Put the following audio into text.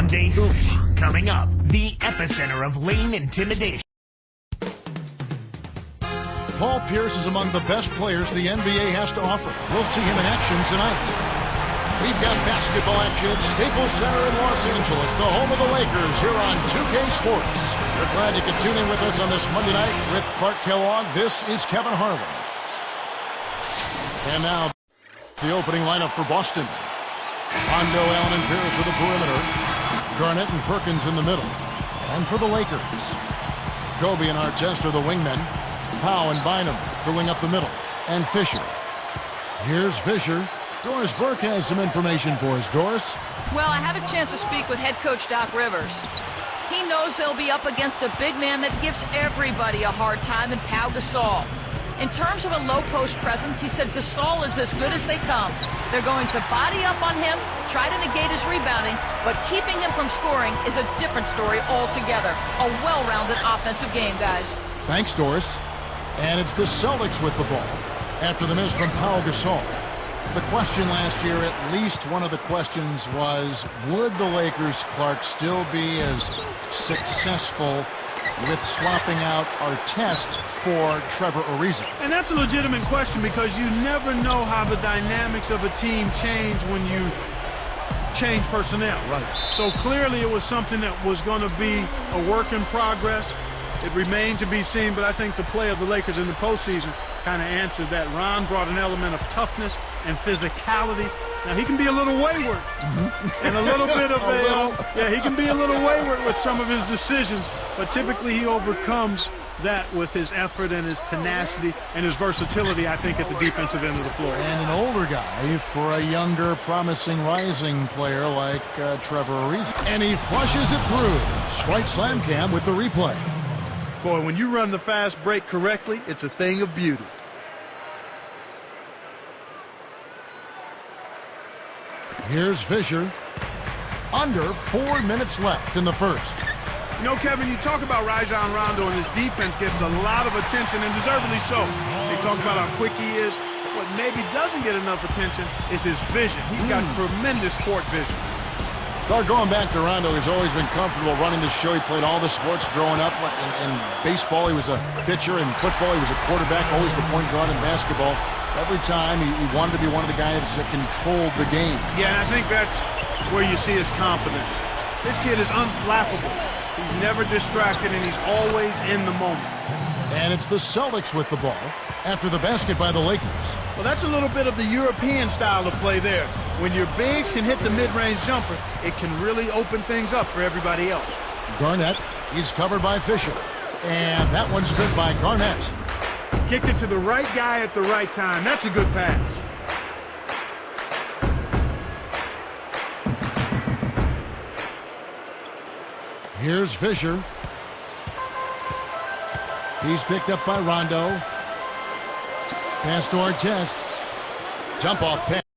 Monday Hoops. Coming up, the epicenter of lane intimidation. Paul Pierce is among the best players the NBA has to offer. We'll see him in action tonight. We've got basketball action at Staples Center in Los Angeles, the home of the Lakers, here on 2K Sports. We're glad you can tune in with us on this Monday night with Clark Kellogg. This is Kevin Harlan. And now, the opening lineup for Boston. Rondo, Allen, and Pierce for the perimeter. Garnett and Perkins in the middle. And for the Lakers, Kobe and Artest are the wingmen. Powell and Bynum filling up the middle. And Fisher. Here's Fisher. Doris Burke has some information for us. Doris? Well, I had a chance to speak with head coach Doc Rivers. He knows they'll be up against a big man that gives everybody a hard time in Pau Gasol. In terms of a low-post presence, he said Gasol is as good as they come. They're going to body up on him, try to negate his rebounding, but keeping him from scoring is a different story altogether. A well-rounded offensive game, guys. Thanks, Doris. And it's the Celtics with the ball after the miss from Pau Gasol. The question last year, at least one of the questions was, would the Lakers, Clark, still be as successful with swapping out Artest for Trevor Ariza? And that's a legitimate question because you never know how the dynamics of a team change when you change personnel. Right. So clearly it was something that was going to be a work in progress. It remained to be seen, but I think the play of the Lakers in the postseason kind of answered that. Ron brought an element of toughness and physicality. Now, he can be a little wayward and a little bit of he can be a little wayward with some of his decisions, but typically he overcomes that with his effort and his tenacity and his versatility, I think, at the defensive end of the floor. And an older guy for a younger, promising, rising player like Trevor Ariza. And he flushes it through. Sprite Slam Cam with the replay. Boy, when you run the fast break correctly, it's a thing of beauty. Here's Fisher. Under 4 minutes left in the first. You know, Kevin, you talk about Rajon Rondo, and his defense gets a lot of attention, and deservedly so. They talk about how quick he is. What maybe doesn't get enough attention is his vision. He's got tremendous court vision. Clark, going back to Rondo, he's always been comfortable running the show. He played all the sports growing up. In baseball, he was a pitcher. In football, he was a quarterback, always the point guard. In basketball, every time he wanted to be one of the guys that controlled the game. Yeah, and I think that's where you see his confidence. This kid is unflappable. He's never distracted, and he's always in the moment. And it's the Celtics with the ball after the basket by the Lakers. Well, that's a little bit of the European style of play there. When your bigs can hit the mid-range jumper, it can really open things up for everybody else. Garnett, he's covered by Fisher. And that one's good by Garnett. Kicked it to the right guy at the right time. That's a good pass. Here's Fisher. He's picked up by Rondo. Pass to Artest. Jump off pass.